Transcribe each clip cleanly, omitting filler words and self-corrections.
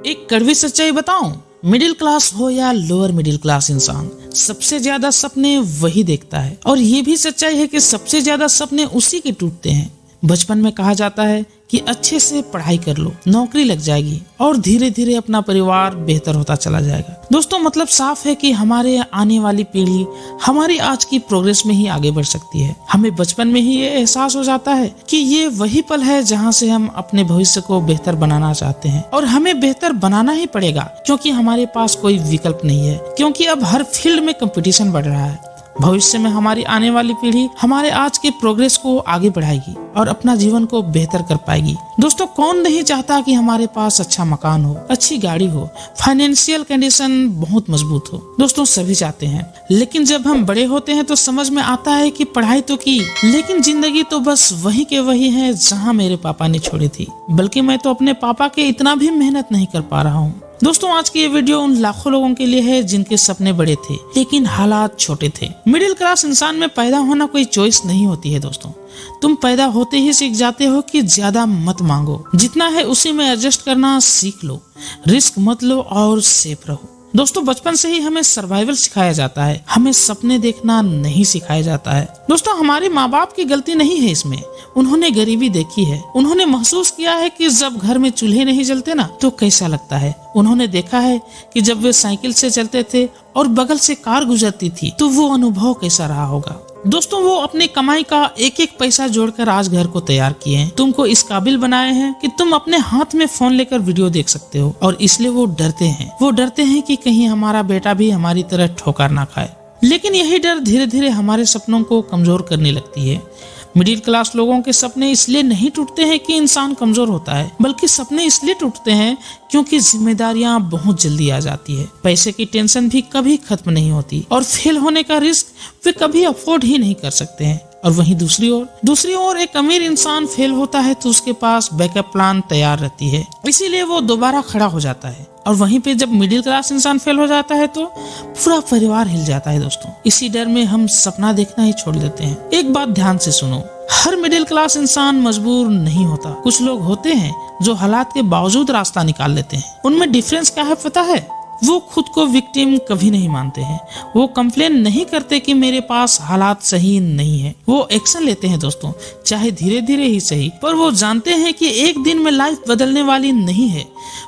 एक कड़वी सच्चाई बताऊं, मिडिल क्लास हो या लोअर मिडिल क्लास इंसान, सबसे ज्यादा सपने वही देखता है। और ये भी सच्चाई है कि सबसे ज्यादा सपने उसी के टूटते हैं। बचपन में कहा जाता है कि अच्छे से पढ़ाई कर लो, नौकरी लग जाएगी और धीरे धीरे अपना परिवार बेहतर होता चला जाएगा। दोस्तों, मतलब साफ है कि हमारे आने वाली पीढ़ी हमारी आज की प्रोग्रेस में ही आगे बढ़ सकती है। हमें बचपन में ही ये एहसास हो जाता है कि ये वही पल है जहाँ से हम अपने भविष्य को बेहतर बनाना चाहते हैं, और हमें बेहतर बनाना ही पड़ेगा क्योंकि हमारे पास कोई विकल्प नहीं है। क्योंकि अब हर फील्ड में कंपटीशन बढ़ रहा है। भविष्य में हमारी आने वाली पीढ़ी हमारे आज के प्रोग्रेस को आगे बढ़ाएगी और अपना जीवन को बेहतर कर पाएगी। दोस्तों, कौन नहीं चाहता कि हमारे पास अच्छा मकान हो, अच्छी गाड़ी हो, फाइनेंशियल कंडीशन बहुत मजबूत हो। दोस्तों, सभी चाहते हैं, लेकिन जब हम बड़े होते हैं तो समझ में आता है कि पढ़ाई तो की, लेकिन जिंदगी तो बस वही के वही है जहाँ मेरे पापा ने छोड़ी थी। बल्कि मैं तो अपने पापा के इतना भी मेहनत नहीं कर पा रहा हूँ। दोस्तों, आज की ये वीडियो उन लाखों लोगों के लिए है जिनके सपने बड़े थे लेकिन हालात छोटे थे। मिडिल क्लास इंसान में पैदा होना कोई चॉइस नहीं होती है। दोस्तों, तुम पैदा होते ही सीख जाते हो कि ज्यादा मत मांगो, जितना है उसी में एडजस्ट करना सीख लो, रिस्क मत लो और सेफ रहो। दोस्तों, बचपन से ही हमें सर्वाइवल सिखाया जाता है, हमें सपने देखना नहीं सिखाया जाता है। दोस्तों, हमारे माँ बाप की गलती नहीं है इसमें। उन्होंने गरीबी देखी है, उन्होंने महसूस किया है कि जब घर में चूल्हे नहीं जलते ना तो कैसा लगता है। उन्होंने देखा है कि जब वे साइकिल से चलते थे और बगल से कार गुजरती थी तो वो अनुभव कैसा रहा होगा। दोस्तों, वो अपनी कमाई का एक एक पैसा जोड़कर आज घर को तैयार किए हैं, तुमको इस काबिल बनाए हैं कि तुम अपने हाथ में फोन लेकर वीडियो देख सकते हो। और इसलिए वो डरते हैं कि कहीं हमारा बेटा भी हमारी तरह ठोकर ना खाए। लेकिन यही डर धीरे धीरे हमारे सपनों को कमजोर करने लगती है। मिडिल क्लास लोगों के सपने इसलिए नहीं टूटते हैं कि इंसान कमजोर होता है, बल्कि सपने इसलिए टूटते हैं क्योंकि जिम्मेदारियां बहुत जल्दी आ जाती है। पैसे की टेंशन भी कभी खत्म नहीं होती और फेल होने का रिस्क वे कभी अफोर्ड ही नहीं कर सकते हैं। और वहीं दूसरी ओर एक अमीर इंसान फेल होता है तो उसके पास बैकअप प्लान तैयार रहती है, इसीलिए वो दोबारा खड़ा हो जाता है। और वहीं पे जब मिडिल क्लास इंसान फेल हो जाता है तो पूरा परिवार हिल जाता है। दोस्तों, इसी डर में हम सपना देखना ही छोड़ देते हैं। एक बात ध्यान से सुनो, हर मिडिल क्लास इंसान मजबूर नहीं होता। कुछ लोग होते हैं जो हालात के बावजूद रास्ता निकाल लेते हैं। उनमें डिफरेंस क्या है पता है? वो खुद को विक्टिम कभी नहीं मानते हैं। वो कंप्लेन नहीं करते कि मेरे पास हालात सही नहीं है। वो एक्शन लेते हैं दोस्तों, चाहे धीरे धीरे ही सही, पर वो जानते हैं कि एक दिन में लाइफ बदलने वाली नहीं है।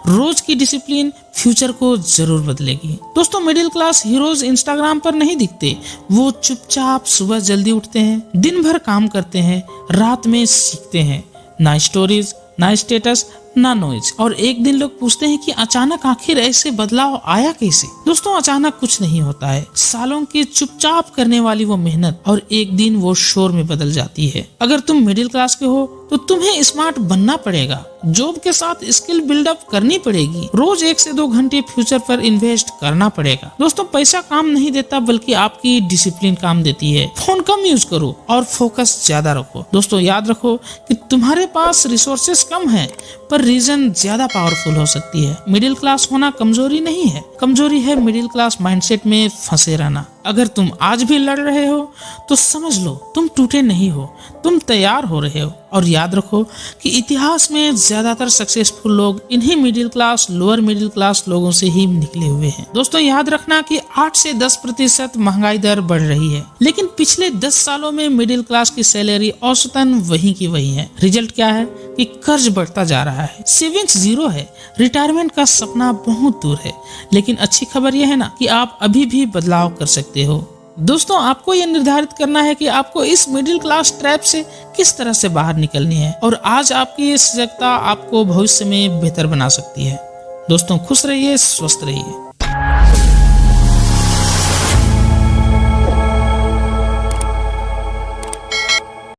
रोज की डिसिप्लिन फ्यूचर को जरूर बदलेगी। दोस्तों, मिडिल क्लास हीरोज इंस्टाग्राम पर नहीं दिखते। वो चुपचाप सुबह जल्दी उठते हैं, दिन भर काम करते हैं, रात में सीखते हैं। ना स्टोरीज, ना स्टेटस, ना नॉइज। और एक दिन लोग पूछते हैं कि अचानक आखिर ऐसे बदलाव आया कैसे? दोस्तों, अचानक कुछ नहीं होता है। सालों की चुपचाप करने वाली वो मेहनत और एक दिन वो शोर में बदल जाती है। अगर तुम मिडिल क्लास के हो तो तुम्हें स्मार्ट बनना पड़ेगा, जॉब के साथ स्किल बिल्डअप करनी पड़ेगी, रोज 1 से 2 घंटे फ्यूचर पर इन्वेस्ट करना पड़ेगा। दोस्तों, पैसा काम नहीं देता बल्कि आपकी डिसिप्लिन काम देती है। फोन कम यूज करो और फोकस ज्यादा रखो। दोस्तों, याद रखो कि तुम्हारे पास रिसोर्सेस कम है पर रीजन ज्यादा पावरफुल हो सकती है। मिडिल क्लास होना कमजोरी नहीं है, कमजोरी है मिडिल क्लास माइंडसेट में फंसे रहना। अगर तुम आज भी लड़ रहे हो तो समझ लो तुम टूटे नहीं हो, तुम तैयार हो रहे हो। और याद रखो कि इतिहास में ज्यादातर सक्सेसफुल लोग इन्हीं middle class, lower middle class लोगों से ही निकले हुए हैं। दोस्तों, याद रखना कि 8 से 10% महंगाई दर बढ़ रही है, लेकिन पिछले 10 सालों में मिडिल क्लास की सैलरी औसतन वही की वही है। रिजल्ट क्या है कि कर्ज बढ़ता जा रहा है, सेविंग्स 0 है, रिटायरमेंट का सपना बहुत दूर है। लेकिन अच्छी खबर यह है ना कि आप अभी भी बदलाव कर सकते हो। दोस्तों, आपको यह निर्धारित करना है कि आपको इस मिडिल क्लास ट्रैप से किस तरह से बाहर निकलनी है, और आज आपकी ये सजगता आपको भविष्य में बेहतर बना सकती है। दोस्तों, खुश रहिए, स्वस्थ रहिए।